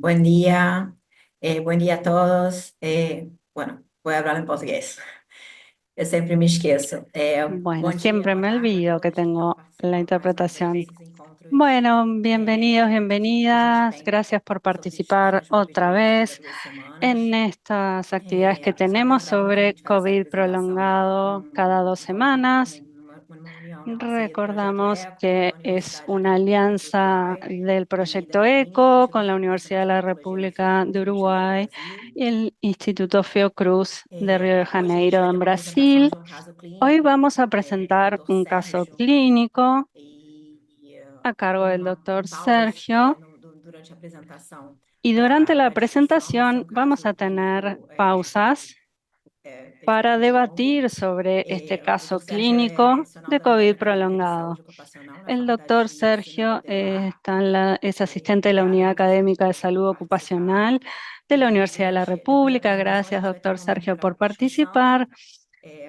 Buen día a todos. Bueno, voy a hablar en portugués. Eu sempre me esqueço. Bueno, Bom dia, siempre boa me tarde a olvido que todos que estão tengo la participando mais uma interpretación. vez dos encontros Bueno, bienvenidos, que a gente bienvenidas. tem Gracias por sobre discussões participar sobre otra Covid-19 a cada vez 2 semanas. en estas actividades que Só tenemos lembrando que a sobre gente faz essa COVID apresentação prolongado cada dos em conjunto, semanas. numa união, na parceria do Projeto Recordamos ECO, da que es Universidade una Católica do alianza Uruguai del e da proyecto IPIM, ECO con la Instituto Universidad Nacional de de la Tecnologia da República de Fiocruz, Rio de Janeiro, Uruguay Brasil. y el Instituto Fiocruz de Río de Hoje a gente Janeiro vai ter en uma apresentação Brasil. de um caso Hoy clínico vamos a do presentar Dr. un caso Sérgio clínico a cargo del doctor com pausas Sergio, durante a apresentação y durante para la a discussão. Vai ser presentación um vamos caso a tener clínico pausas para relativamente longo. debatir sobre este O Dr. caso Sérgio é clínico profissional de da Unidade COVID Acadêmica de Saúde prolongado. Ocupacional na El Faculdade doctor de Medicina da Sergio UDELAR, es asistente de la obrigada, Unidad Vanessa, Académica de Salud por participar. Ocupacional de la Universidad de la Depois da República. apresentação, a Gracias, gente vai ter doctor um momento Sergio, para por discussão. participar.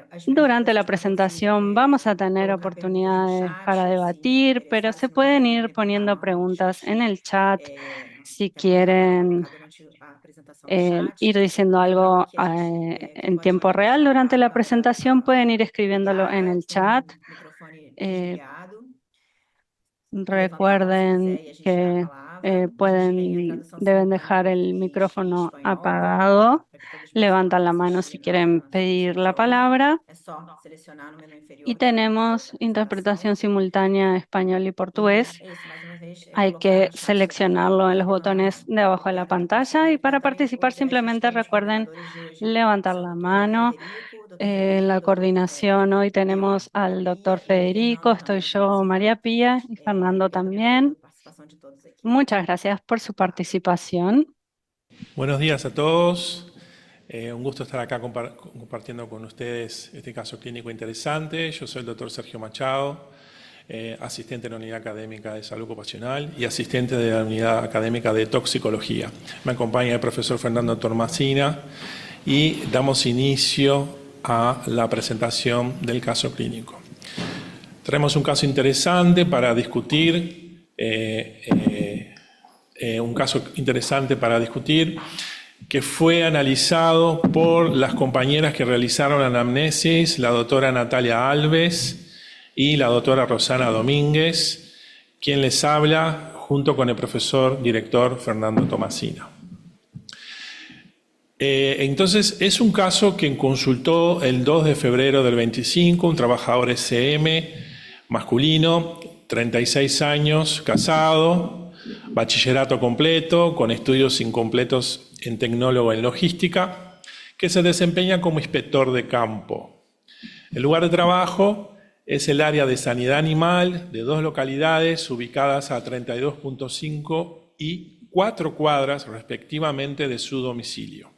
As Durante perguntas la para você presentación vamos a tener colocar perguntas no oportunidades para chat, se debatir, pero interessar, se se não quiser pueden também ir perguntar poniendo na hora, porque a preguntas en gente el chat si vai quieren colocar durante a apresentação no chat. ir diciendo Lembrando algo que a gente en pode tiempo real deixar durante a la câmera presentación, pueden ir escribiéndolo en ligada el com chat. o microfone Eh, desligado e levantar a mão se Recuerden quiser e a gente dá a que palavra. A gente tem a tradução deben simultânea dejar el português e micrófono espanhol apagado. para que todos possam Levantan la mano assistir si quieren no seu pedir la idioma. palabra. É só selecionar no menu Y inferior tenemos da interpretación apresentação. simultánea español y E portugués. é isso, mais uma vez, Hay colocar que no chat seleccionarlo en los botones de abajo de la Obrigada, doutor pantalla y Sérgio. para Também participar os extras simplemente temos recuerden coordenadores de hoje, levantar são o la doutor mano. Federico, En la coordinación hoy eu, tenemos Maria al doctor Pia, e o Federico, Fernando estoy também yo, participa. María Pía y Fernando Obrigada pela también. participação de todos aqui. Muchas gracias por su participación. Buenos días a todos. Un gusto estar acá compartiendo con ustedes este caso clínico interesante. Yo soy el doctor Sergio Machado, asistente de la Unidad Académica de Salud Ocupacional y asistente de la Unidad Académica de Toxicología. Me acompaña el profesor Fernando Tormasina y damos inicio a la presentación del caso clínico. Traemos un caso interesante para discutir, que fue analizado por las compañeras que realizaron la anamnesis, la doctora Natalia Alves y la doctora Rosana Domínguez, quien les habla junto con el profesor director Fernando Tomasina. Entonces, es un caso que consultó el 2 de febrero del 25, un trabajador SM masculino, 36 años, casado, bachillerato completo, con estudios incompletos en tecnólogo en logística, que se desempeña como inspector de campo. El lugar de trabajo es el área de sanidad animal de 2 localidades ubicadas a 32.5 y 4 cuadras respectivamente de su domicilio.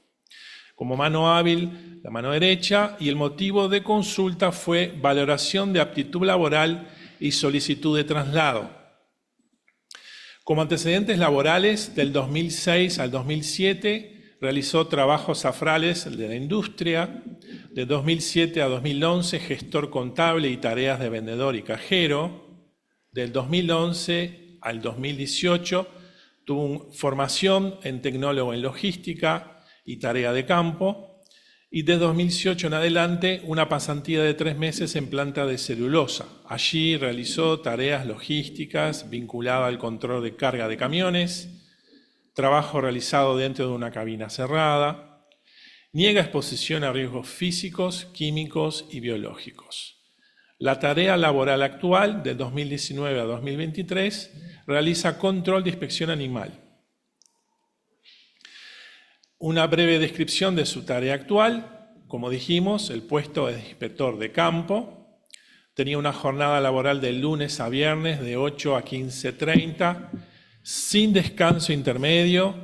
Como mano hábil, la mano derecha, y el motivo de consulta fue valoración de aptitud laboral y solicitud de traslado. Como antecedentes laborales, del 2006 al 2007 realizó trabajos afrales de la industria, de 2007 a 2011 gestor contable y tareas de vendedor y cajero, del 2011 al 2018 tuvo formación en tecnólogo en logística y tarea de campo, y de 2018 en adelante una pasantía de 3 meses en planta de celulosa. Allí realizó tareas logísticas vinculadas al control de carga de camiones, trabajo realizado dentro de una cabina cerrada, niega exposición a riesgos físicos, químicos y biológicos. La tarea laboral actual, de 2019 a 2023, realiza control de inspección animal. Una breve descripción de su tarea actual. Como dijimos, el puesto es de inspector de campo. Tenía una jornada laboral de lunes a viernes de 8 a 15:30, sin descanso intermedio,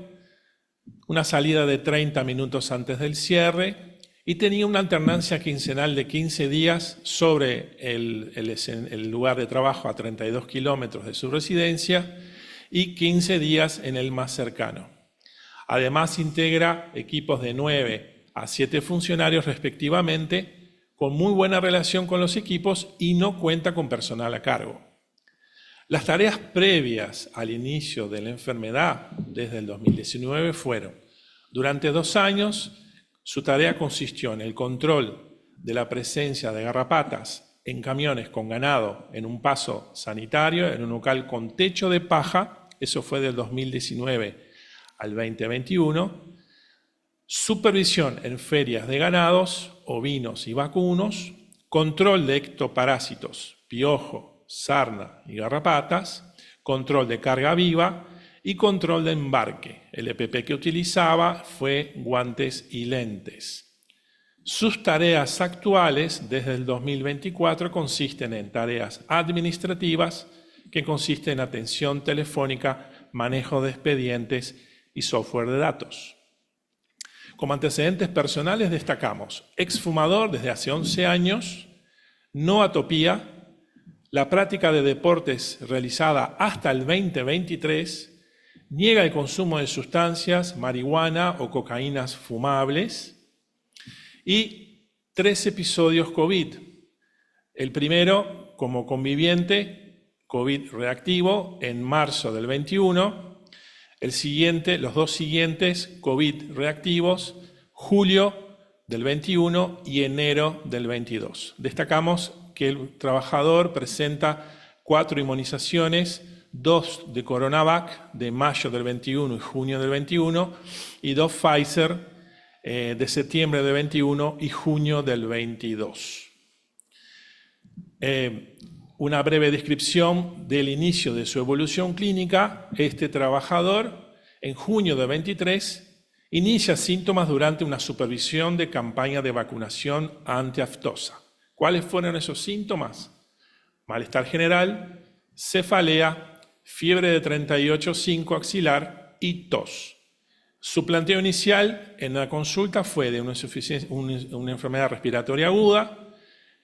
una salida de 30 minutos antes del cierre, y tenía una alternancia quincenal de 15 días sobre el lugar de trabajo a 32 kilómetros de su residencia y 15 días en el más cercano. Además, integra equipos de 9 a 7 funcionarios respectivamente, con muy buena relación con los equipos y no cuenta con personal a cargo. Las tareas previas al inicio de la enfermedad desde el 2019 fueron, durante 2 años, su tarea consistió en el control de la presencia de garrapatas en camiones con ganado en un paso sanitario, en un local con techo de paja, eso fue del 2019 al 2021, supervisión en ferias de ganados, ovinos y vacunos, control de ectoparásitos, piojo, sarna y garrapatas, control de carga viva y control de embarque. El EPP que utilizaba fue guantes y lentes. Sus tareas actuales desde el 2024 consisten en tareas administrativas que consisten en atención telefónica, manejo de expedientes y software de datos. Como antecedentes personales destacamos exfumador desde hace 11 años, no atopía, la práctica de deportes realizada hasta el 2023, niega el consumo de sustancias, marihuana o cocaínas fumables y 3 episodios COVID. El primero como conviviente, COVID reactivo, en marzo del 21. Los 2 siguientes, COVID reactivos, julio del 21 y enero del 22. Destacamos que el trabajador presenta 4 inmunizaciones, 2 de Coronavac de mayo del 21 y junio del 21 y 2 Pfizer de septiembre del 21 y junio del 22. Una breve descripción del inicio de su evolución clínica. Este trabajador, en junio de 23, inicia síntomas durante una supervisión de campaña de vacunación antiaftosa. ¿Cuáles fueron esos síntomas? Malestar general, cefalea, fiebre de 38,5 axilar y tos. Su planteo inicial en la consulta fue de una enfermedad respiratoria aguda.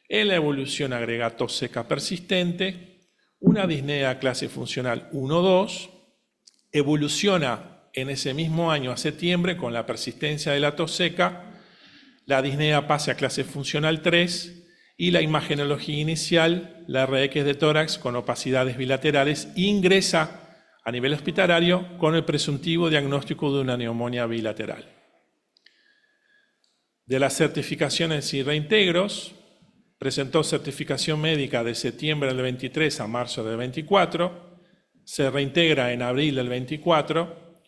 En la evolución agrega tos seca persistente, una disnea clase funcional 1-2, evoluciona en ese mismo año a septiembre con la persistencia de la tos seca, la disnea pasa a clase funcional 3 y la imagenología inicial, la RX de tórax con opacidades bilaterales, ingresa a nivel hospitalario con el presuntivo diagnóstico de una neumonía bilateral. De las certificaciones y reintegros, presentó certificación médica de septiembre del 23 a marzo del 24, se reintegra en abril del 24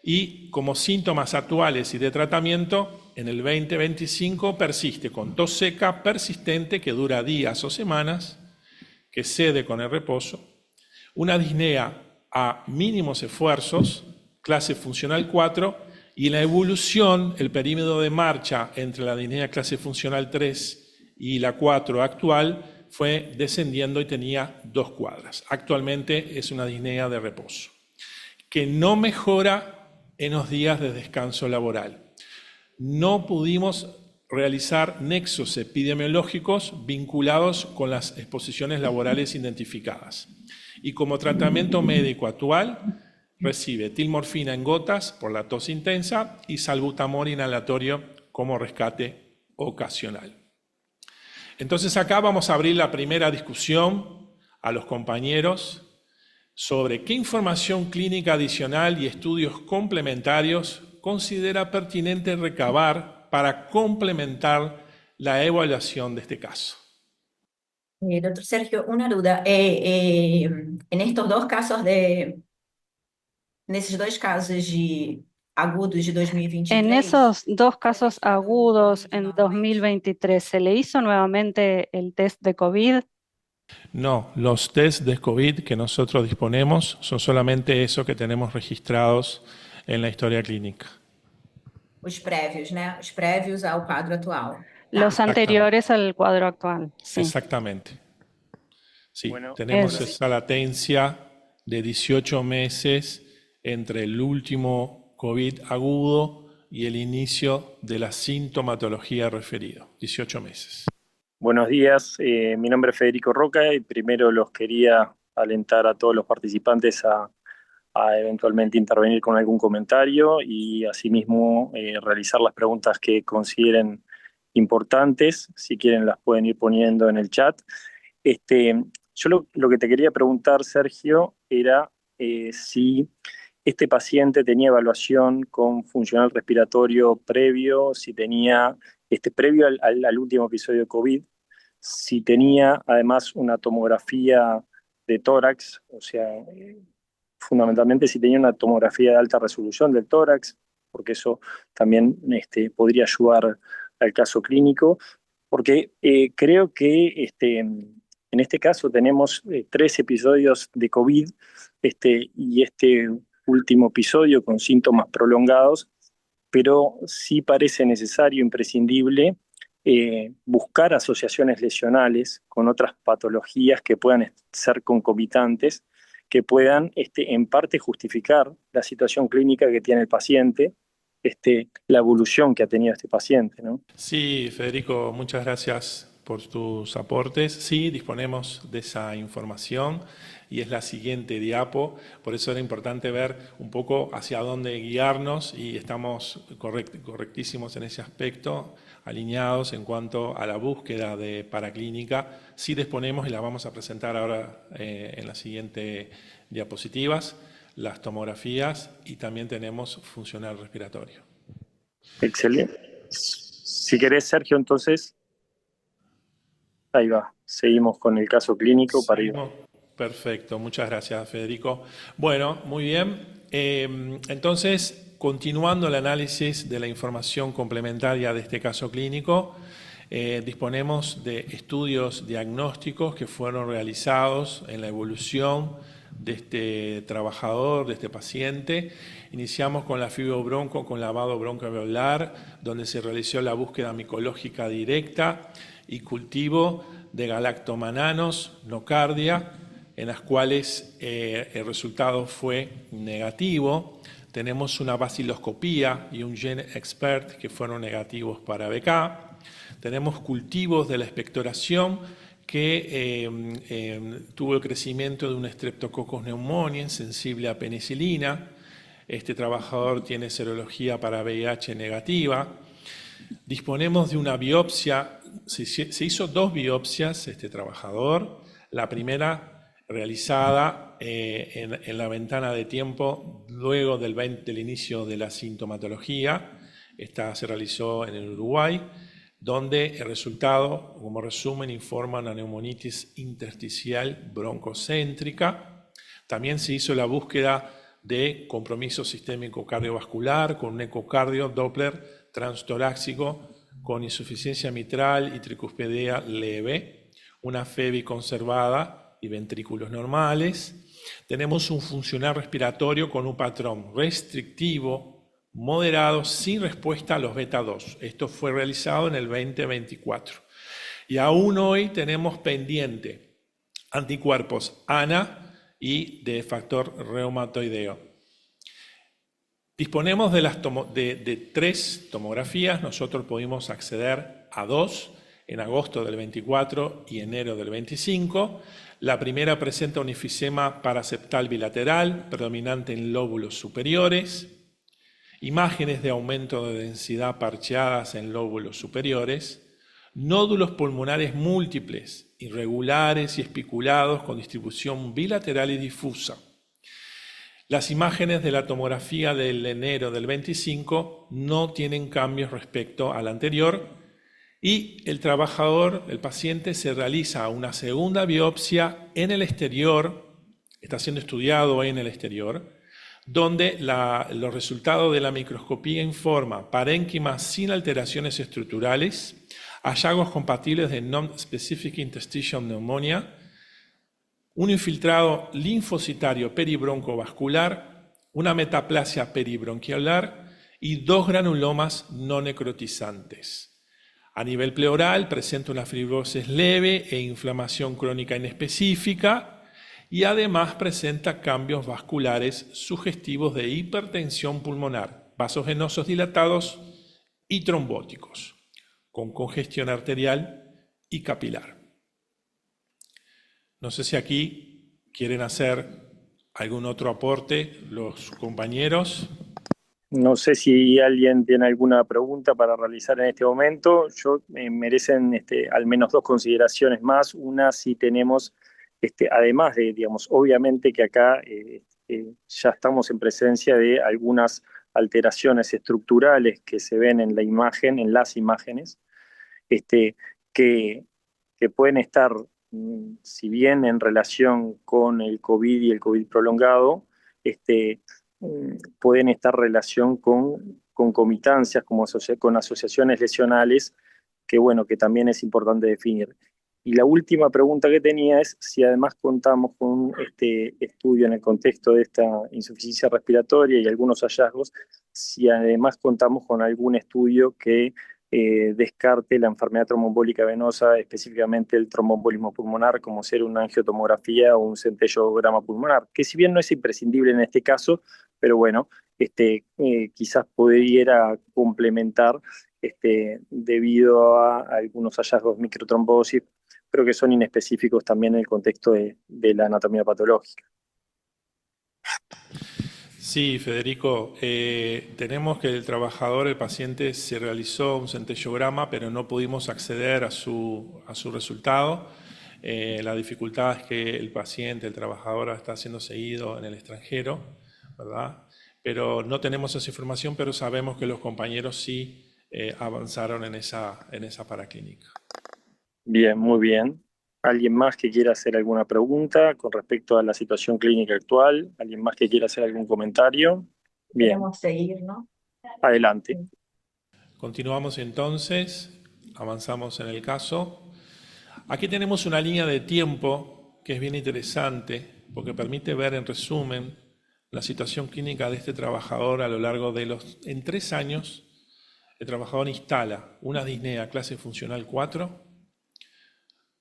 y como síntomas actuales y de tratamiento, en el 2025 persiste con tos seca persistente que dura días o semanas, que cede con el reposo, una disnea a mínimos esfuerzos, clase funcional 4, y la evolución, el perímetro de marcha entre la disnea clase funcional 3 y la 4 actual fue descendiendo y tenía 2 cuadras. Actualmente es una disnea de reposo, que no mejora en los días de descanso laboral. No pudimos realizar nexos epidemiológicos vinculados con las exposiciones laborales identificadas. Y como tratamiento médico actual, recibe tilmorfina en gotas por la tos intensa y salbutamol inhalatorio como rescate ocasional. Entonces acá vamos a abrir la primera discusión a los compañeros sobre qué información clínica adicional y estudios complementarios considera pertinente recabar para complementar la evaluación de este caso. Doctor Sergio, una duda. En estos dos casos nesses 2 casos de agudos de En 2023, esos 2 casos agudos en 2023, ¿se le hizo nuevamente el test de COVID? No, los test de COVID que nosotros disponemos son solamente eso que tenemos registrados en la historia clínica. os prévios, né? Os prévios ao quadro actual. Los anteriores al cuadro actual, sí. Exactamente. Sí, Bueno, tenemos es- esa latencia de 18 meses entre el último COVID agudo y el inicio de la sintomatología referida. 18 meses. buenos días, mi nombre es Federico Roca y primero los quería alentar a todos los participantes a eventualmente intervenir con algún comentario y asimismo realizar las preguntas que consideren importantes. Si quieren las pueden ir poniendo en el chat. Yo lo que te quería preguntar, Sergio, era si este paciente tenía evaluación con funcional respiratorio previo, si tenía, previo al último episodio de COVID, si tenía además una tomografía de tórax, o sea, fundamentalmente si tenía una tomografía de alta resolución del tórax, porque eso también podría ayudar al caso clínico, porque creo que en este caso tenemos 3 episodios de COVID y este último episodio con síntomas prolongados, pero sí parece necesario, imprescindible, buscar asociaciones lesionales con otras patologías que puedan ser concomitantes, que puedan en parte justificar la situación clínica que tiene el paciente, la evolución que ha tenido este paciente, ¿no? Sí, Federico, muchas gracias por tus aportes. Sí, disponemos de esa información y es la siguiente diapo. Por eso era importante ver un poco hacia dónde guiarnos y estamos correctísimos en ese aspecto, alineados en cuanto a la búsqueda de paraclínica. Sí disponemos y la vamos a presentar ahora en las siguientes diapositivas, las tomografías y también tenemos funcional respiratorio. Excelente. Si querés, Sergio, entonces, ahí va. Seguimos con el caso clínico para ir. Perfecto, muchas gracias, Federico. Bueno, muy bien. Entonces, continuando el análisis de la información complementaria de este caso clínico, disponemos de estudios diagnósticos que fueron realizados en la evolución de este trabajador, de este paciente. Iniciamos con la fibrobronco con lavado broncoalveolar, donde se realizó la búsqueda micológica directa y cultivo de galactomananos, nocardia, en las cuales el resultado fue negativo. Tenemos una baciloscopía y un GenExpert que fueron negativos para BK. Tenemos cultivos de la expectoración que tuvo el crecimiento de un Streptococcus pneumoniae sensible a penicilina. Este trabajador tiene serología para VIH negativa. Disponemos de una biopsia, se hizo 2 biopsias este trabajador. La primera realizada en la ventana de tiempo luego del inicio de la sintomatología. Esta se realizó en el Uruguay, donde el resultado, como resumen, informa una neumonitis intersticial broncocéntrica. También se hizo la búsqueda de compromiso sistémico cardiovascular con un ecocardio Doppler transtorácico con insuficiencia mitral y tricuspidea leve, una FEBI conservada y ventrículos normales. Tenemos un funcional respiratorio con un patrón restrictivo moderado sin respuesta a los beta-2. Esto fue realizado en el 2024. Y aún hoy tenemos pendiente anticuerpos ANA y de factor reumatoideo. Disponemos de 3 tomografías. Nosotros pudimos acceder a 2 en agosto del 24 y enero del 25. La primera presenta un enfisema paraseptal bilateral predominante en lóbulos superiores, imágenes de aumento de densidad parcheadas en lóbulos superiores, nódulos pulmonares múltiples, irregulares y espiculados con distribución bilateral y difusa. Las imágenes de la tomografía del enero del 25 no tienen cambios respecto al anterior y el trabajador, el paciente, se realiza una segunda biopsia en el exterior, está siendo estudiado hoy en el exterior, donde los resultados de la microscopía informan parénquima sin alteraciones estructurales, hallazgos compatibles de non-specific interstitial pneumonia, un infiltrado linfocitario peribroncovascular, una metaplasia peribronquialar y 2 granulomas no necrotizantes. A nivel pleural presenta una fibrosis leve e inflamación crónica inespecífica y además presenta cambios vasculares sugestivos de hipertensión pulmonar, vasos venosos dilatados y trombóticos, con congestión arterial y capilar. No sé si aquí quieren hacer algún otro aporte los compañeros. No sé si alguien tiene alguna pregunta para realizar en este momento. Merecen al menos 2 consideraciones más. Una, si tenemos además de, digamos, obviamente que acá ya estamos en presencia de algunas alteraciones estructurales que se ven en la imagen, en las imágenes, este, que, que pueden estar, si bien en relación con el COVID y el COVID prolongado, pueden estar en relación con concomitancias, como con asociaciones lesionales, que bueno, que también es importante definir. Y la última pregunta que tenía es si además contamos con este estudio en el contexto de esta insuficiencia respiratoria y algunos hallazgos, si además contamos con algún estudio que descarte la enfermedad tromboembólica venosa, específicamente el tromboembolismo pulmonar, como ser una angiotomografía o un centellograma pulmonar, que si bien no es imprescindible en este caso, pero bueno, quizás pudiera complementar debido a algunos hallazgos microtrombosis, pero que son inespecíficos también en el contexto de la anatomía patológica. Sí, Federico, tenemos que el trabajador, el paciente, se realizó un centellograma, pero no pudimos acceder a su resultado. La dificultad es que el paciente, el trabajador, está siendo seguido en el extranjero, ¿verdad? Pero no tenemos esa información, pero sabemos que los compañeros sí avanzaron en esa paraclínica. Bien, muy bien. ¿Alguien más que quiera hacer alguna pregunta con respecto a la situación clínica actual? ¿Alguien más que quiera hacer algún comentario? Bien, Queremos seguir, ¿no? adelante. Continuamos entonces, avanzamos en el caso. Aquí tenemos una línea de tiempo que es bien interesante porque permite ver en resumen la situación clínica de este trabajador a lo largo de en 3 años. El trabajador instala una disnea clase funcional 4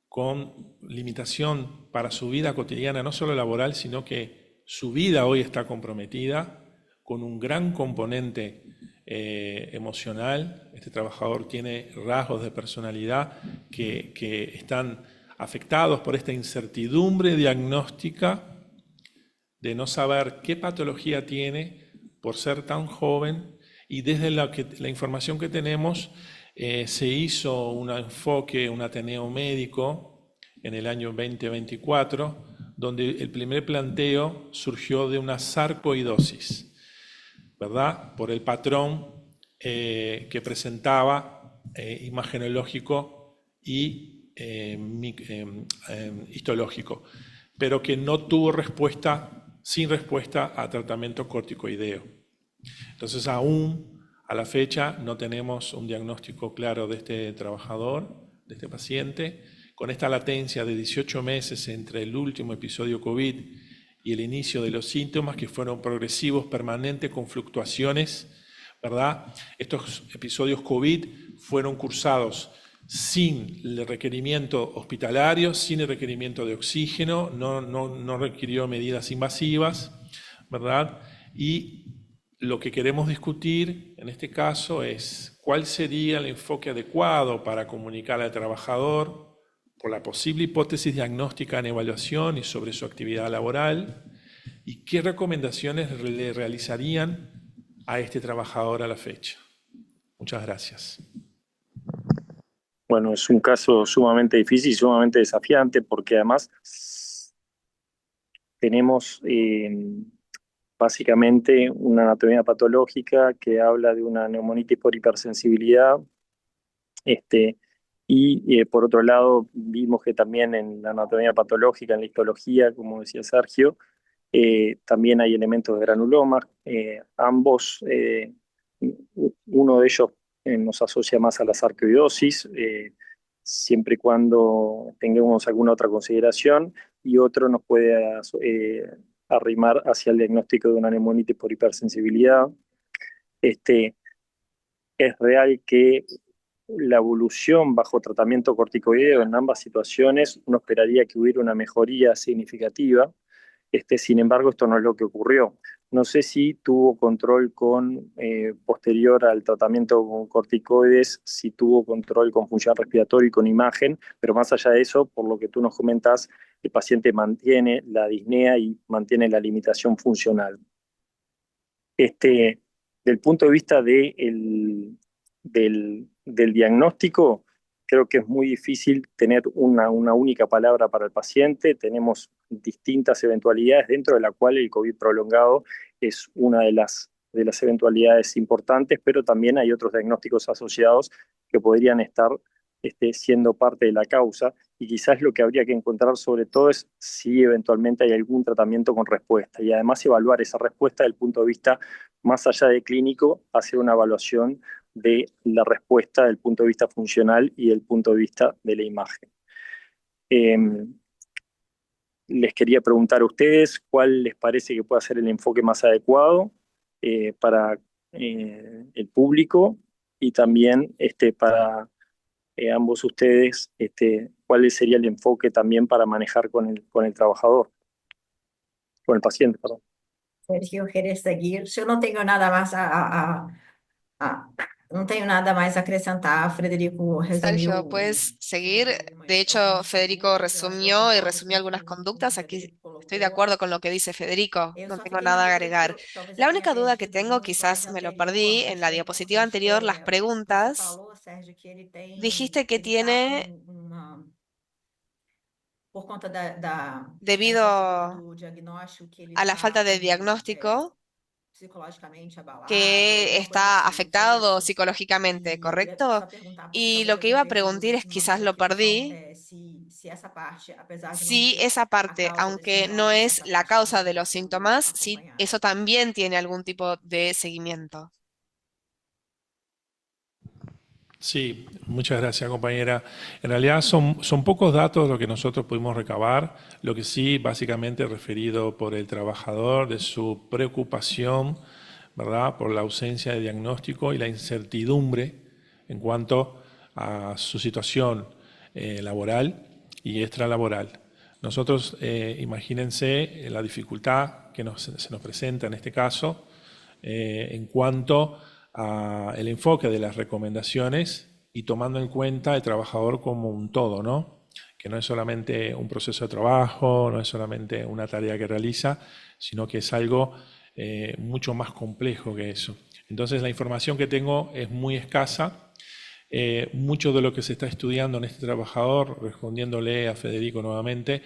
con limitación para su vida cotidiana, no solo laboral, sino que su vida hoy está comprometida con un gran componente emocional. Este trabajador tiene rasgos de personalidad que están afectados por esta incertidumbre diagnóstica de no saber qué patología tiene por ser tan joven, y desde la información que tenemos se hizo un enfoque, un ateneo médico en el año 2024, donde el primer planteo surgió de una sarcoidosis, ¿verdad? Por el patrón que presentaba imagenológico y histológico, pero que no tuvo sin respuesta a tratamiento corticoideo. Entonces, aún a la fecha no tenemos un diagnóstico claro de este trabajador, de este paciente, con esta latencia de 18 meses entre el último episodio COVID y el inicio de los síntomas, que fueron progresivos, permanentes, con fluctuaciones, ¿verdad? Estos episodios COVID fueron cursados sin el requerimiento hospitalario, sin el requerimiento de oxígeno, no requirió medidas invasivas, ¿verdad? Y lo que queremos discutir en este caso es cuál sería el enfoque adecuado para comunicar al trabajador por la posible hipótesis diagnóstica en evaluación y sobre su actividad laboral, y qué recomendaciones le realizarían a este trabajador a la fecha. Muchas gracias. Bueno, es un caso sumamente difícil y sumamente desafiante porque además tenemos básicamente una anatomía patológica que habla de una neumonitis por hipersensibilidad. Y por otro lado, vimos que también en la anatomía patológica, en la histología, como decía Sergio, también hay elementos de granulomas. Ambos, uno de ellos nos asocia más a la sarcoidosis, siempre y cuando tengamos alguna otra consideración, y otro nos puede arrimar hacia el diagnóstico de una neumonitis por hipersensibilidad. Es real que la evolución bajo tratamiento corticoideo en ambas situaciones, uno esperaría que hubiera una mejoría significativa. Sin embargo, esto no es lo que ocurrió. No sé si tuvo control posterior al tratamiento con corticoides, si tuvo control con función respiratoria y con imagen, pero más allá de eso, por lo que tú nos comentas, el paciente mantiene la disnea y mantiene la limitación funcional. Del punto de vista del diagnóstico, creo que es muy difícil tener una única palabra para el paciente. Tenemos distintas eventualidades, dentro de la cual el COVID prolongado es una de las eventualidades importantes, pero también hay otros diagnósticos asociados que podrían estar siendo parte de la causa, y quizás lo que habría que encontrar sobre todo es si eventualmente hay algún tratamiento con respuesta, y además evaluar esa respuesta desde el punto de vista más allá de clínico, hacer una evaluación de la respuesta del punto de vista funcional y del punto de vista de la imagen. Les quería preguntar a ustedes cuál les parece que pueda ser el enfoque más adecuado para el público, y también para ambos ustedes, cuál sería el enfoque también para manejar con el trabajador, con el paciente, perdón. Sergio, ¿quieres seguir? Yo no tengo nada más no tengo nada más a acrescentar. Frederico Sergio, resumiu. puedes seguir. De hecho, Federico resumió y resumió algunas conductas. Aquí estoy de acuerdo con lo que dice Federico. No tengo nada a agregar. La única duda que tengo, quizás me lo perdí, en la diapositiva anterior, las preguntas. Dijiste que tiene, Por conta debido a la falta de diagnóstico, psicologicamente abalado, que alguma coisa está assim, não foi afectado isso? psicológicamente, E eu ia só ¿correcto? perguntar, porque Y talvez lo que alguém iba a pergunte preguntar es, no quizás meio da lo questão, perdí, se essa parte, apesar de não si ser esa a parte, causa dos aunque no sintomas, se es essa la parte causa também de está los sendo síntomas, si acompanhada. eso también tiene algún tipo de seguimiento. Sí, muchas gracias, compañera. En realidad son pocos datos lo que nosotros pudimos recabar, lo que sí, básicamente referido por el trabajador de su preocupación, ¿verdad?, por la ausencia de diagnóstico y la incertidumbre en cuanto a su situación laboral y extralaboral. Nosotros, imagínense la dificultad que se nos presenta en este caso en cuanto el enfoque de las recomendaciones y tomando en cuenta el trabajador como un todo, ¿no? Que no es solamente un proceso de trabajo, no es solamente una tarea que realiza, sino que es algo mucho más complejo que eso. Entonces la información que tengo es muy escasa. Mucho de lo que se está estudiando en este trabajador, respondiéndole a Federico nuevamente,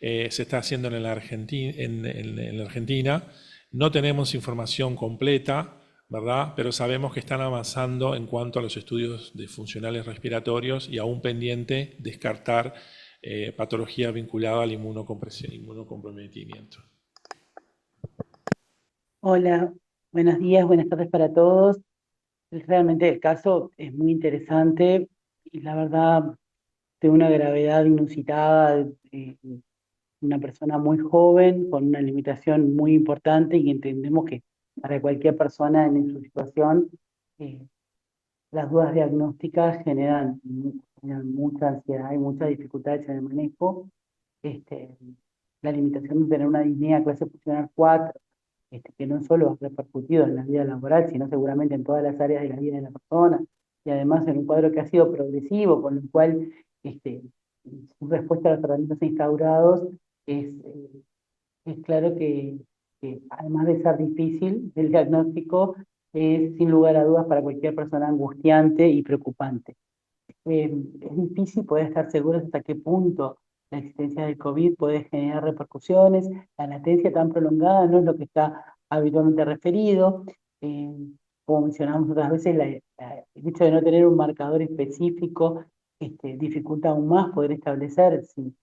se está haciendo en la Argentina. No tenemos información completa, ¿verdad?, pero sabemos que están avanzando en cuanto a los estudios de funcionales respiratorios y aún pendiente descartar patología vinculada al inmunocomprometimiento. Hola, buenos días, buenas tardes para todos. Realmente el caso es muy interesante y la verdad de una gravedad inusitada, una persona muy joven con una limitación muy importante, y entendemos que para cualquier persona en su situación las dudas diagnósticas generan mucha ansiedad y muchas dificultades en el manejo. La limitación de tener una disnea clase funcional 4, que no solo ha repercutido en la vida laboral, sino seguramente en todas las áreas de la vida de la persona, y además en un cuadro que ha sido progresivo, con lo cual su respuesta a los tratamientos instaurados es claro que además de ser difícil, el diagnóstico es sin lugar a dudas para cualquier persona angustiante y preocupante. Es difícil poder estar seguros hasta qué punto la existencia del COVID puede generar repercusiones. La latencia tan prolongada no es lo que está habitualmente referido. Como mencionamos otras veces, el hecho de no tener un marcador específico dificulta aún más poder establecer si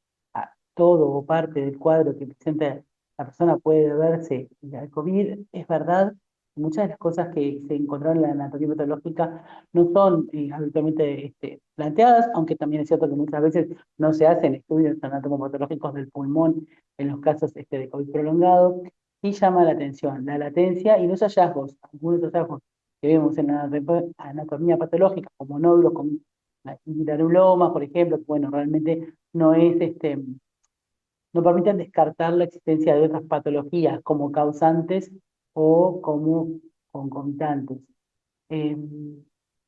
todo o parte del cuadro que presenta la persona puede deberse al COVID. Es verdad, muchas de las cosas que se encontraron en la anatomía patológica no son habitualmente planteadas, aunque también es cierto que muchas veces no se hacen estudios anatomopatológicos del pulmón en los casos de COVID prolongado. Y llama la atención la latencia y los hallazgos, algunos hallazgos que vemos en la anatomía patológica, como nódulos con granulomas, por ejemplo, que bueno, realmente no es no permiten descartar la existencia de otras patologías como causantes o como concomitantes. Eh,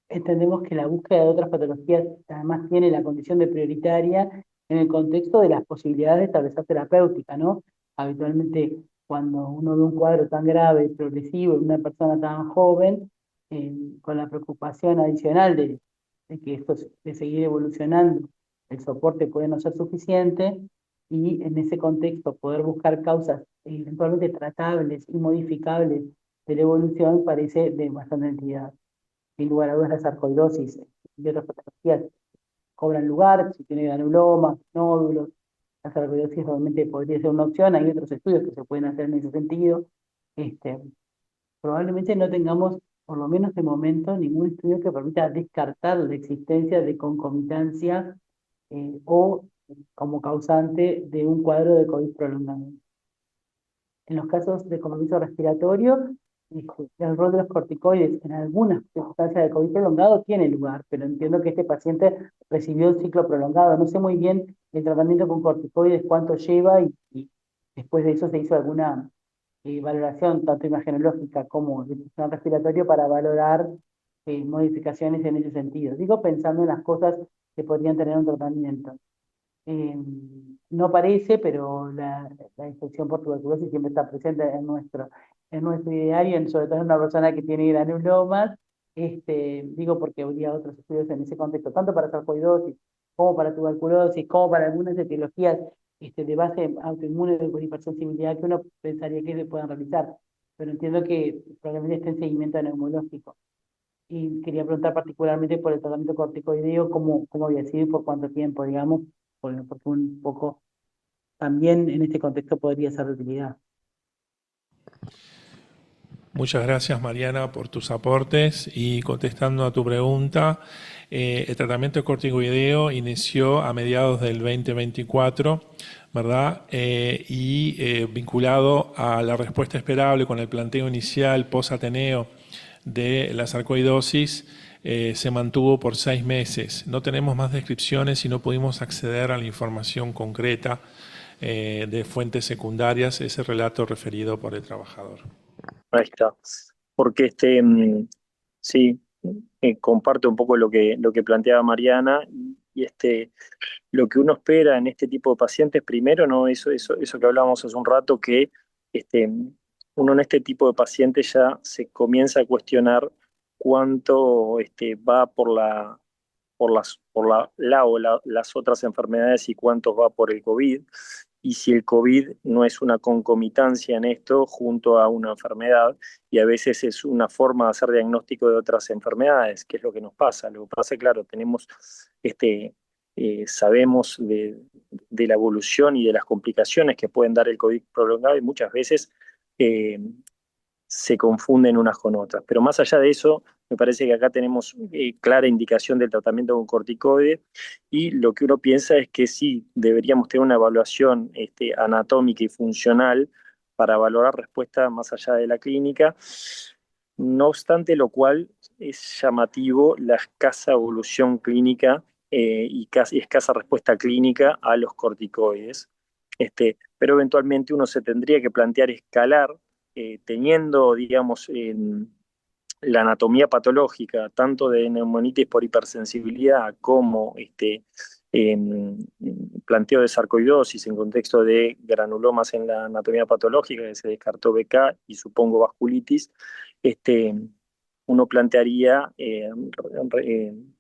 Entendemos que la búsqueda de otras patologías además tiene la condición de prioritaria en el contexto de las posibilidades de establecer terapéutica, ¿no? Habitualmente, cuando uno ve un cuadro tan grave y progresivo en una persona tan joven, con la preocupación adicional de de que esto de seguir evolucionando, el soporte puede no ser suficiente y en ese contexto poder buscar causas eventualmente tratables y modificables de la evolución parece de bastante entidad. Sin lugar a dudas, la sarcoidosis y otras patologías cobran lugar, si tiene granulomas, nódulos, la sarcoidosis realmente podría ser una opción, hay otros estudios que se pueden hacer en ese sentido. Este, Probablemente no tengamos, por lo menos de momento, ningún estudio que permita descartar la existencia de concomitancia o como causante de un cuadro de COVID prolongado. En los casos de compromiso respiratorio, el rol de los corticoides en algunas circunstancias de COVID prolongado tiene lugar, pero entiendo que este paciente recibió un ciclo prolongado. No sé muy bien el tratamiento con corticoides cuánto lleva y después de eso se hizo alguna valoración tanto imagenológica como de sistema respiratorio para valorar modificaciones en ese sentido. Digo pensando en las cosas que podrían tener un tratamiento. Eh, no parece, pero la infección por tuberculosis siempre está presente en nuestro ideario, sobre todo en una persona que tiene granulomas. Digo porque habría otros estudios en ese contexto, tanto para sarcoidosis, como para tuberculosis, como para algunas etiologías de base autoinmune de hipersensibilidad que uno pensaría que se puedan realizar. Pero entiendo que probablemente esté en seguimiento neumológico. Y quería preguntar particularmente por el tratamiento corticoideo, cómo había sido y por cuánto tiempo, digamos, porque un poco también en este contexto podría ser de utilidad. Muchas gracias, Mariana, por tus aportes y contestando a tu pregunta, el tratamiento de corticoideo inició a mediados del 2024, ¿verdad? Vinculado a la respuesta esperable con el planteo inicial post-Ateneo de la sarcoidosis, se mantuvo por 6 meses. No tenemos más descripciones y no pudimos acceder a la información concreta de fuentes secundarias, ese relato referido por el trabajador. Ahí está. Porque sí, comparto un poco lo que planteaba Mariana y lo que uno espera en este tipo de pacientes, primero, ¿no? Eso que hablábamos hace un rato, que este, uno en este tipo de pacientes ya se comienza a cuestionar cuánto va por las otras enfermedades y cuántos va por el COVID, y si el COVID no es una concomitancia en esto junto a una enfermedad, y a veces es una forma de hacer diagnóstico de otras enfermedades, que es lo que nos pasa. Lo que pasa es, claro, sabemos de la evolución y de las complicaciones que pueden dar el COVID prolongado y muchas veces eh, se confunden unas con otras. Pero más allá de eso, me parece que acá tenemos clara indicación del tratamiento con corticoide y lo que uno piensa es que sí, deberíamos tener una evaluación anatómica y funcional para valorar respuesta más allá de la clínica. No obstante lo cual, es llamativo la escasa evolución clínica y casi escasa respuesta clínica a los corticoides. Pero eventualmente uno se tendría que plantear escalar teniendo, digamos, la anatomía patológica, tanto de neumonitis por hipersensibilidad como planteo de sarcoidosis en contexto de granulomas en la anatomía patológica, que se descartó BK y supongo vasculitis, uno plantearía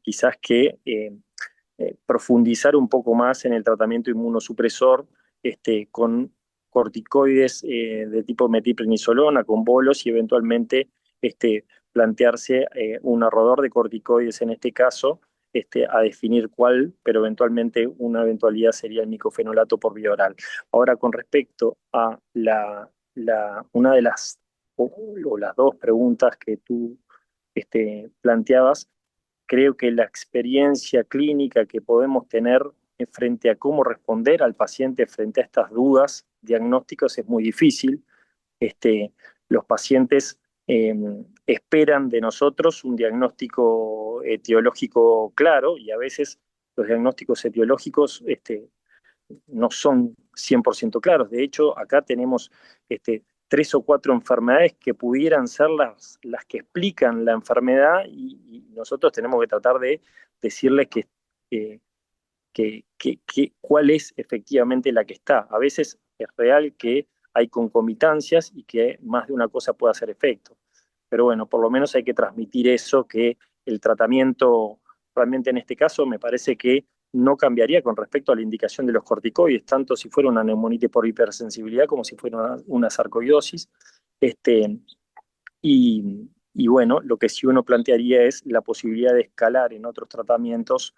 quizás que profundizar un poco más en el tratamiento inmunosupresor con corticoides de tipo metilprednisolona, con bolos y eventualmente plantearse un arrodor de corticoides en este caso, a definir cuál, pero eventualmente una eventualidad sería el micofenolato por vía oral. Ahora, con respecto a una de o las dos preguntas que tú planteabas, creo que la experiencia clínica que podemos tener frente a cómo responder al paciente frente a estas dudas diagnósticas es muy difícil. Los pacientes esperan de nosotros un diagnóstico etiológico claro y a veces los diagnósticos etiológicos no son 100% claros. De hecho, acá tenemos 3 o 4 enfermedades que pudieran ser las que explican la enfermedad y nosotros tenemos que tratar de decirles cuál es efectivamente la que está. A veces es real que hay concomitancias y que más de una cosa puede hacer efecto. Pero bueno, por lo menos hay que transmitir eso, que el tratamiento realmente en este caso me parece que no cambiaría con respecto a la indicación de los corticoides, tanto si fuera una neumonitis por hipersensibilidad como si fuera una sarcoidosis. Este, y bueno, lo que sí uno plantearía es la posibilidad de escalar en otros tratamientos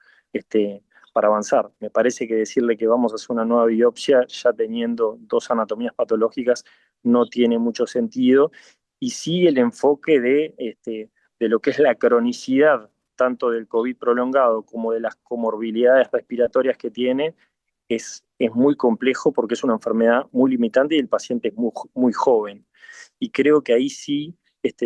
para avanzar. Me parece que decirle que vamos a hacer una nueva biopsia ya teniendo dos anatomías patológicas no tiene mucho sentido. Y sí el enfoque de lo que es la cronicidad, tanto del COVID prolongado como de las comorbilidades respiratorias que tiene, es muy complejo porque es una enfermedad muy limitante y el paciente es muy, muy joven. Y creo que ahí sí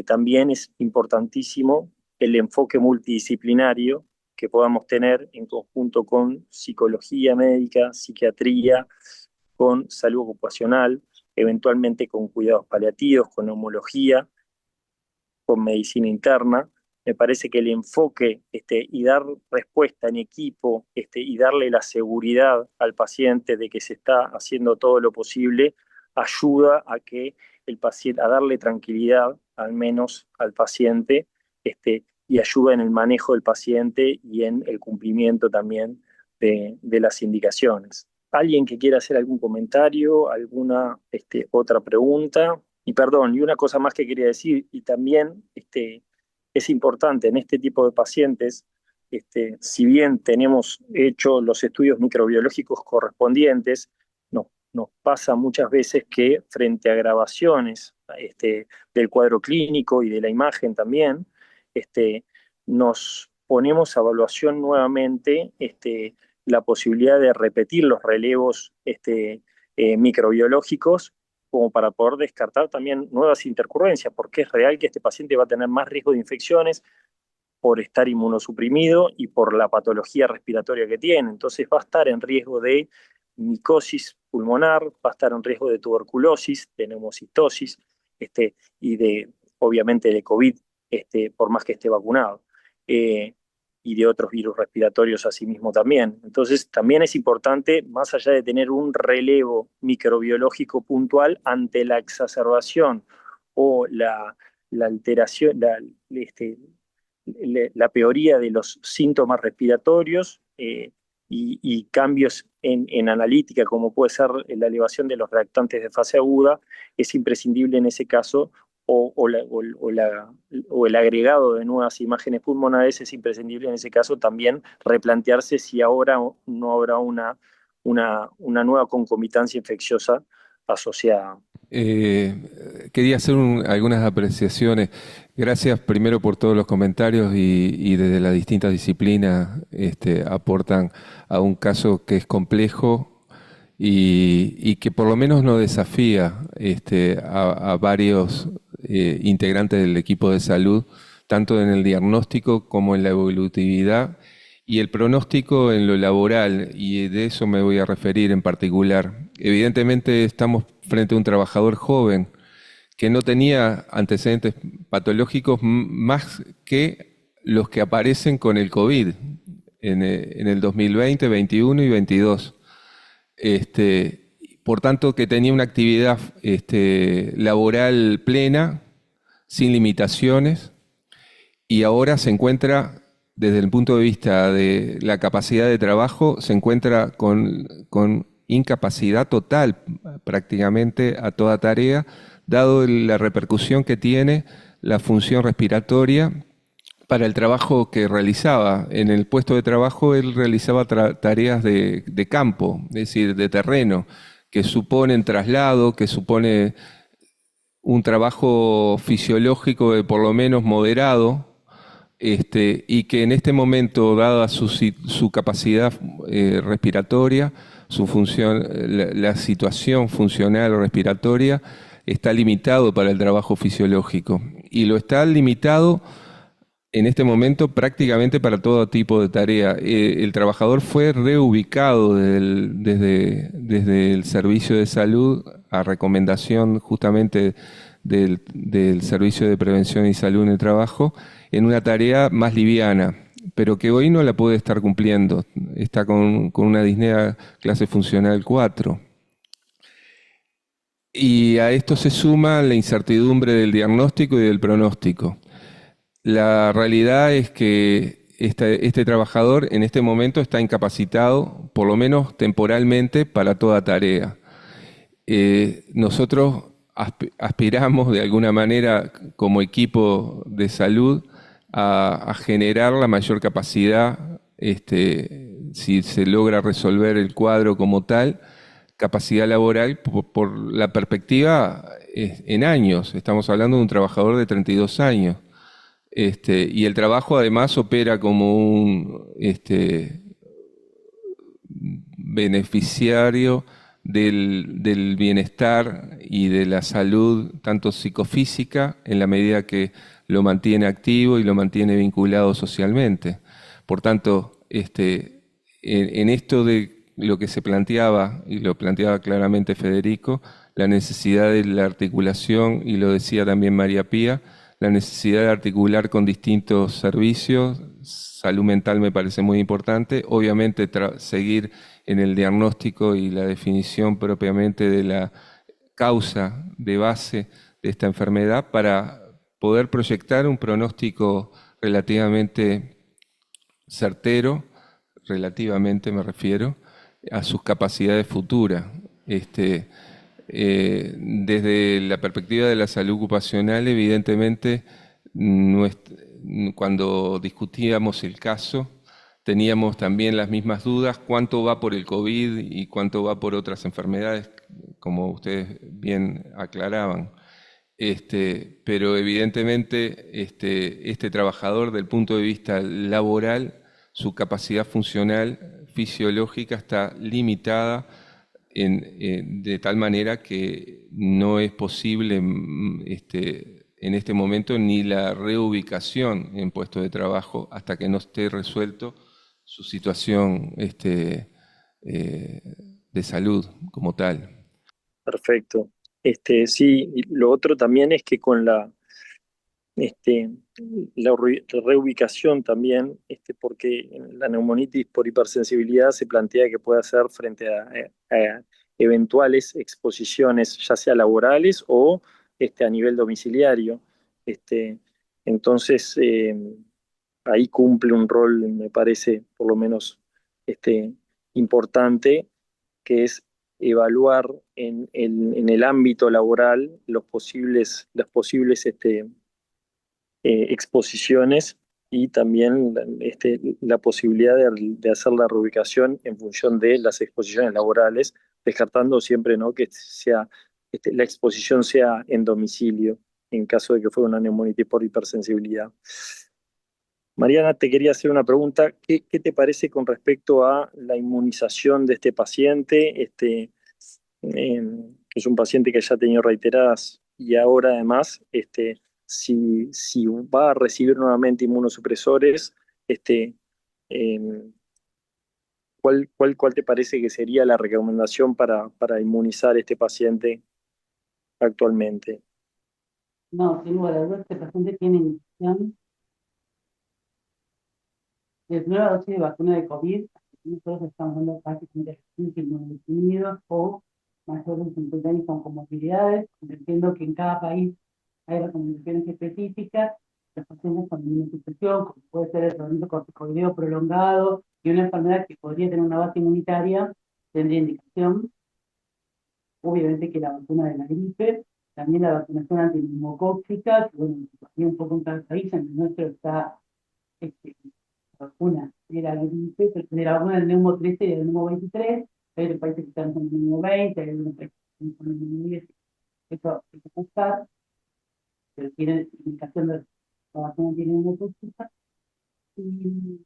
también es importantísimo el enfoque multidisciplinario que podamos tener en conjunto con psicología médica, psiquiatría, con salud ocupacional, eventualmente con cuidados paliativos, con neumología, con medicina interna. Me parece que el enfoque y dar respuesta en equipo y darle la seguridad al paciente de que se está haciendo todo lo posible ayuda a que el paciente, a darle tranquilidad al menos al paciente y ayuda en el manejo del paciente y en el cumplimiento también de las indicaciones. ¿Alguien que quiera hacer algún comentario, alguna otra pregunta? Y perdón, y una cosa más que quería decir, y también es importante en este tipo de pacientes, si bien tenemos hecho los estudios microbiológicos correspondientes, nos pasa muchas veces que frente a grabaciones del cuadro clínico y de la imagen también, nos ponemos a evaluación nuevamente la posibilidad de repetir los relevos microbiológicos como para poder descartar también nuevas intercurrencias, porque es real que este paciente va a tener más riesgo de infecciones por estar inmunosuprimido y por la patología respiratoria que tiene. Entonces va a estar en riesgo de micosis pulmonar, va a estar en riesgo de tuberculosis, de neumocitosis y obviamente de COVID, por más que esté vacunado. Y de otros virus respiratorios asimismo también. Entonces también es importante, más allá de tener un relevo microbiológico puntual ante la exacerbación o la alteración, la peoría de los síntomas respiratorios y cambios en analítica, como puede ser la elevación de los reactantes de fase aguda, es imprescindible en ese caso, o el agregado de nuevas imágenes pulmonares es imprescindible en ese caso también replantearse si ahora no habrá una nueva concomitancia infecciosa asociada. Quería hacer algunas apreciaciones. Gracias primero por todos los comentarios y desde las distintas disciplinas aportan a un caso que es complejo y que por lo menos nos desafía a varios integrantes del equipo de salud, tanto en el diagnóstico como en la evolutividad y el pronóstico en lo laboral, y de eso me voy a referir en particular. Evidentemente estamos frente a un trabajador joven que no tenía antecedentes patológicos más que los que aparecen con el COVID en el 2020, 21 y 22. Por tanto, que tenía una actividad laboral plena, sin limitaciones, y ahora se encuentra, desde el punto de vista de la capacidad de trabajo, se encuentra con incapacidad total prácticamente a toda tarea, dado la repercusión que tiene la función respiratoria para el trabajo que realizaba. En el puesto de trabajo él realizaba tareas de campo, es decir, de terreno, que suponen traslado, que supone un trabajo fisiológico de por lo menos moderado, y que en este momento, dada su capacidad respiratoria, su función, la situación funcional respiratoria, está limitado para el trabajo fisiológico. Y lo está limitado en este momento prácticamente para todo tipo de tarea. El trabajador fue reubicado desde el servicio de salud a recomendación justamente del Servicio de Prevención y Salud en el Trabajo, en una tarea más liviana, pero que hoy no la puede estar cumpliendo. Está con una disnea clase funcional 4. Y a esto se suma la incertidumbre del diagnóstico y del pronóstico. La realidad es que este trabajador en este momento está incapacitado, por lo menos temporalmente, para toda tarea. Nosotros aspiramos de alguna manera como equipo de salud a generar la mayor capacidad, si se logra resolver el cuadro como tal, capacidad laboral por la perspectiva en años. Estamos hablando de un trabajador de 32 años. Y el trabajo además opera como un beneficiario del bienestar y de la salud, tanto psicofísica, en la medida que lo mantiene activo y lo mantiene vinculado socialmente. Por tanto, en esto de lo que se planteaba, y lo planteaba claramente Federico, la necesidad de la articulación, y lo decía también María Pía, la necesidad de articular con distintos servicios. Salud mental me parece muy importante. Obviamente seguir en el diagnóstico y la definición propiamente de la causa de base de esta enfermedad para poder proyectar un pronóstico relativamente certero, relativamente me refiero, a sus capacidades futuras. Desde la perspectiva de la salud ocupacional, evidentemente, cuando discutíamos el caso, teníamos también las mismas dudas, cuánto va por el COVID y cuánto va por otras enfermedades, como ustedes bien aclaraban. Pero evidentemente este trabajador, del punto de vista laboral, su capacidad funcional fisiológica está limitada de tal manera que no es posible en este momento ni la reubicación en puesto de trabajo hasta que no esté resuelto su situación de salud como tal. Perfecto. Sí, y lo otro también es que con la reubicación también, porque la neumonitis por hipersensibilidad se plantea que puede ser frente a eventuales exposiciones, ya sea laborales o a nivel domiciliario. Entonces, ahí cumple un rol, me parece, por lo menos importante, que es evaluar en el ámbito laboral las posibles exposiciones y también la posibilidad de hacer la reubicación en función de las exposiciones laborales, descartando siempre, ¿no?, que la exposición sea en domicilio, en caso de que fuera una neumonitis por hipersensibilidad. Mariana, te quería hacer una pregunta. ¿Qué te parece con respecto a la inmunización de este paciente? Es un paciente que ya ha tenido reiteradas y ahora además, si va a recibir nuevamente inmunosupresores, em, ¿cuál te parece que sería la recomendación para inmunizar a este paciente actualmente? No, sin lugar a dudas, este paciente tiene indicación de nueva dosis de vacuna de COVID. Nosotros estamos dando prácticamente 15 inmunodeprimidos o mayores de 50 años con comorbilidades. Entiendo que en cada país hay recomendaciones específicas. Los pacientes con inmunosupresión, como puede ser el tratamiento corticoideo prolongado y una enfermedad que podría tener una base inmunitaria, tendría indicación. Obviamente que la vacuna de la gripe, también la vacunación antineumocóxica, que bueno, varía un poco en cada país. En el nuestro está la vacuna de la gripe, de la vacuna del neumo 13 y del neumo 23, hay otros países que están con el neumo 20, hay algunos países que están con el neumo 10, eso hay que buscar, pero tiene indicación de la vacuna antineumotóxica. Y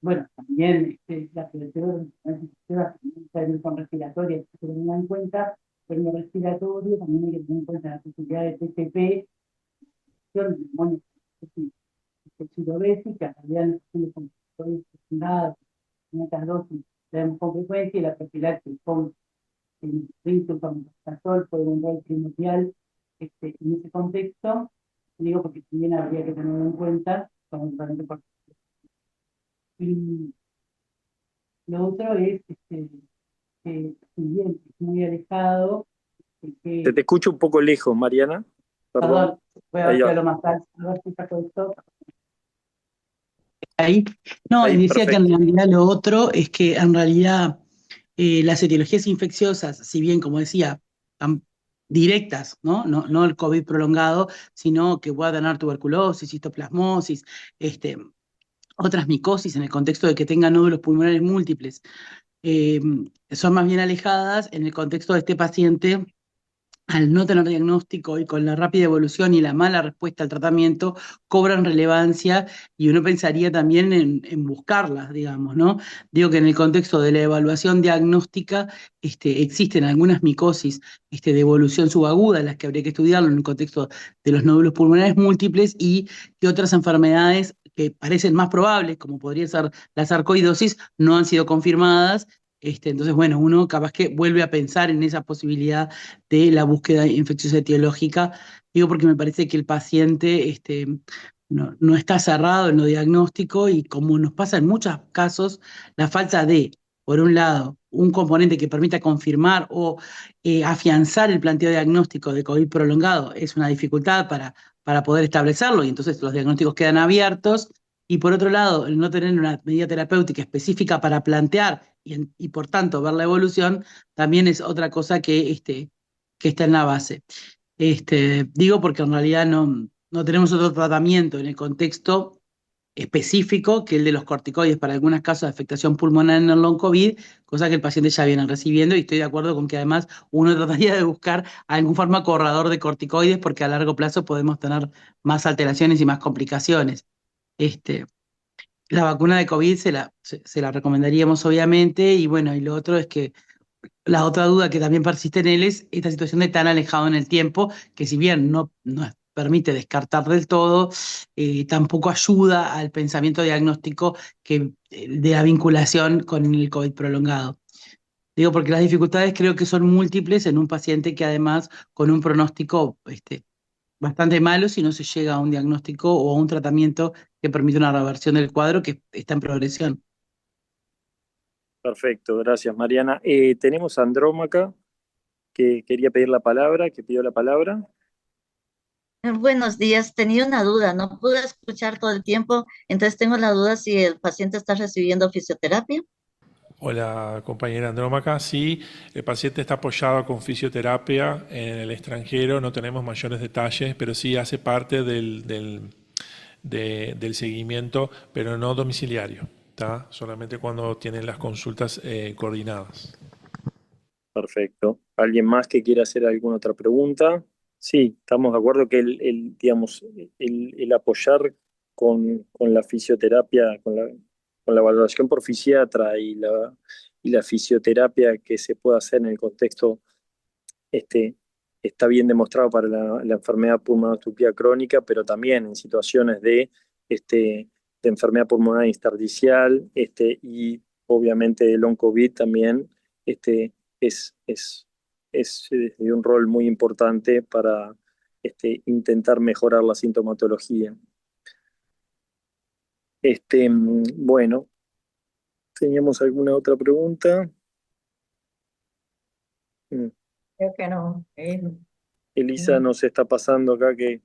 bueno, también la prevención de las enfermedades respiratorias que se tengan en cuenta, pero en lo respiratorio también hay que tener en cuenta la posibilidad de TCP, de neumonía pseudovésica, realidad en las complicaciones secundadas, en estas dosis tenemos con frecuencia, y la profilaxis con el rinzo, con metazol, puede un rol primordial en ese contexto. Digo porque también habría que tenerlo en cuenta con el tratamiento por. Y lo otro es que si bien es muy alejado, Te escucho un poco lejos, Mariana. Perdón. perdón, voy a ver Ahí si va. hablo más alto, a ver si saco esto. Ahí. No, y Ahí, decía que en perfecto. realidad lo otro es que en realidad las etiologías infecciosas, si bien, como decía, tan directas, ¿no? No el COVID prolongado, sino que pueda tener tuberculosis, histoplasmosis, este, otras micosis en el contexto de que tenga nódulos pulmonares múltiples, eh, son más bien alejadas en el contexto de este paciente al no tener diagnóstico y con la rápida evolución y la mala respuesta al tratamiento, cobran relevancia y uno pensaría también en buscarlas, digamos, ¿no? Digo que en el contexto de la evaluación diagnóstica existen algunas micosis de evolución subaguda, las que habría que estudiarlo en el contexto de los nódulos pulmonares múltiples y que otras enfermedades que parecen más probables, como podría ser la sarcoidosis, no han sido confirmadas. Entonces, bueno, uno capaz que vuelve a pensar en esa posibilidad de la búsqueda infecciosa etiológica. Digo porque me parece que el paciente no está cerrado en lo diagnóstico y como nos pasa en muchos casos, la falta de, por un lado, un componente que permita confirmar o afianzar el planteo diagnóstico de COVID prolongado es una dificultad para poder establecerlo y entonces los diagnósticos quedan abiertos. Y por otro lado, el no tener una medida terapéutica específica para plantear y por tanto ver la evolución, también es otra cosa que está en la base. Digo porque en realidad no tenemos otro tratamiento en el contexto específico que el de los corticoides para algunos casos de afectación pulmonar en el long COVID, cosa que el paciente ya viene recibiendo y estoy de acuerdo con que además uno trataría de buscar algún fármaco ahorrador de corticoides porque a largo plazo podemos tener más alteraciones y más complicaciones. Este, la vacuna de COVID se la recomendaríamos obviamente y bueno, y lo otro es que la otra duda que también persiste en él es esta situación de tan alejado en el tiempo, que si bien no permite descartar del todo, tampoco ayuda al pensamiento diagnóstico de la vinculación con el COVID prolongado. Digo, porque las dificultades creo que son múltiples en un paciente que además con un pronóstico bastante malo si no se llega a un diagnóstico o a un tratamiento que permite una reversión del cuadro que está en progresión. Perfecto, gracias Mariana. Tenemos a Andrómaca que quería pedir la palabra, que pidió la palabra. Buenos días, tenía una duda, no pude escuchar todo el tiempo, entonces tengo la duda si el paciente está recibiendo fisioterapia. Hola, compañera Andrómaca. Sí, el paciente está apoyado con fisioterapia en el extranjero, no tenemos mayores detalles, pero sí hace parte del seguimiento, pero no domiciliario, ¿tá? Solamente cuando tienen las consultas coordinadas. Perfecto. ¿Alguien más que quiera hacer alguna otra pregunta? Sí, estamos de acuerdo que digamos, el apoyar con la fisioterapia, con la valoración por fisiatra y la fisioterapia que se puede hacer en el contexto, este, está bien demostrado para la enfermedad pulmonar crónica, pero también en situaciones de enfermedad pulmonar intersticial y obviamente el long COVID también es, es, es de un rol muy importante para intentar mejorar la sintomatología. Bueno, ¿teníamos alguna otra pregunta? Mm, Creo que no. Elisa nos está pasando acá que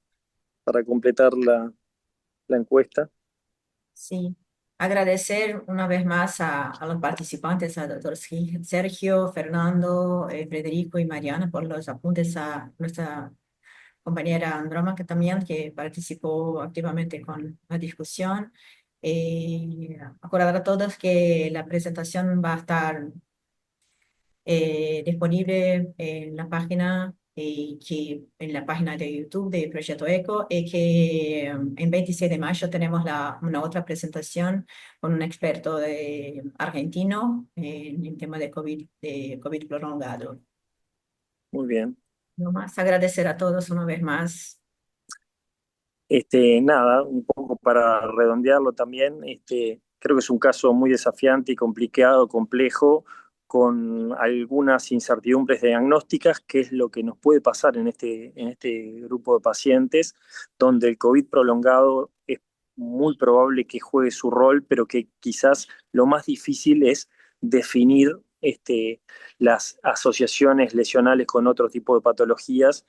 para completar la encuesta. Sí, agradecer una vez más a los participantes, a doctor Sergio, Fernando, Federico y Mariana por los apuntes, a nuestra compañera Androma que también que participó activamente con la discusión. Acordar a todos que la presentación va a estar disponible en la página de YouTube de Proyecto ECO y que en 26 de mayo tenemos una otra presentación con un experto argentino en el tema de COVID prolongado. Muy bien. No más agradecer a todos una vez más. Nada, un poco para redondearlo también, creo que es un caso muy desafiante y complicado, complejo, con algunas incertidumbres diagnósticas, que es lo que nos puede pasar en este grupo de pacientes, donde el COVID prolongado es muy probable que juegue su rol, pero que quizás lo más difícil es definir las asociaciones lesionales con otro tipo de patologías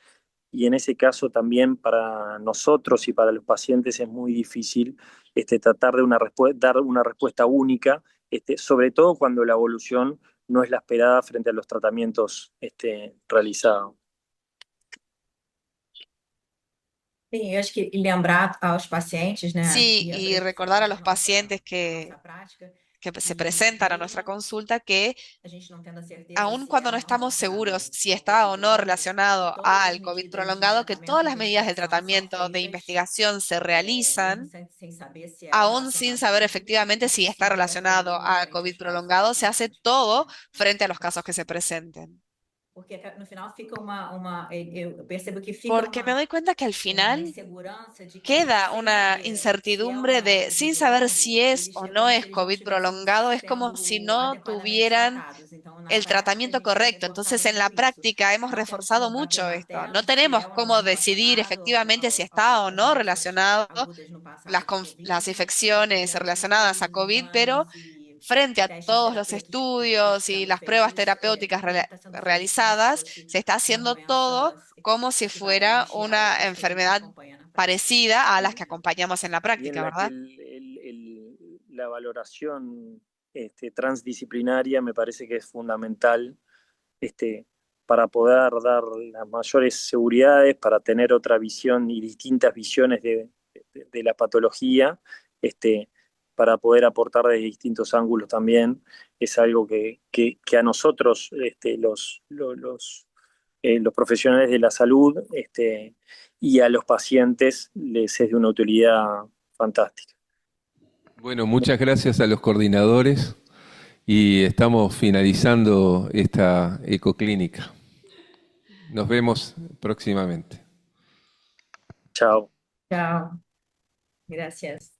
y en ese caso también para nosotros y para los pacientes es muy difícil tratar de dar una respuesta única, sobre todo cuando la evolución no es la esperada frente a los tratamientos realizados. Sim, eu acho que lembrar aos pacientes, né, Sí, e y acredito que recordar a seja los a pacientes nossa prática, que se que presentan a nuestra mesmo consulta que a gente não tendo a certeza aun se cuando é no ou não estamos relacionado seguros si ao está o no COVID-19, que relacionado todas as al COVID medidas de prolongado, que todas tratamento e las medidas de investigação são tratamiento de feitas, investigación se mesmo realizan, sem saber se é aún sin relacionado ao saber COVID, efectivamente si está se relacionado prosseguir al frente COVID aos casos que prolongado, se hace aparecerem. todo frente a los casos que se presenten. Porque no final fica eu percebo que fica Porque me doy cuenta que al uma final insegurança de que, queda sem una saber se é ou incertidumbre não de, COVID sin saber si longo, es eles o é no como se es eles não COVID estivessem prolongado, es como si sendo no adequadamente tuvieran tratados. Então, na el prática, a tratamiento gente tem correcto. Entonces, reforçado en la muito isso. práctica hemos Não temos reforzado como bater mucho esto. martelo No se tenemos é ou não cómo decidir relacionado efectivamente si está o às no infecções relacionado agudas no las, passado de las COVID, porque infecciones já temos relacionadas todos a os COVID, pero exames e frente a testes todos los terapêuticos que estudios y sendo las pruebas feitos, terapéuticas ainda está sendo feito como se realizadas, fosse se está uma haciendo todo doença como si fuera equivalente a una outras que a gente enfermedad acompanha na prática. parecida a las que acompañamos en la Y en práctica, la que ¿verdad? la valoración transdisciplinaria me parece que es fundamental para poder dar las mayores seguridades, para tener otra visión y distintas visiones de la patología, para poder aportar de distintos ángulos también. Es algo que a nosotros, los profesionales de la salud, y a los pacientes les es de una utilidad fantástica. Bueno, muchas gracias a los coordinadores y estamos finalizando esta ecoclínica. Nos vemos próximamente. Chao. Tchau. Gracias.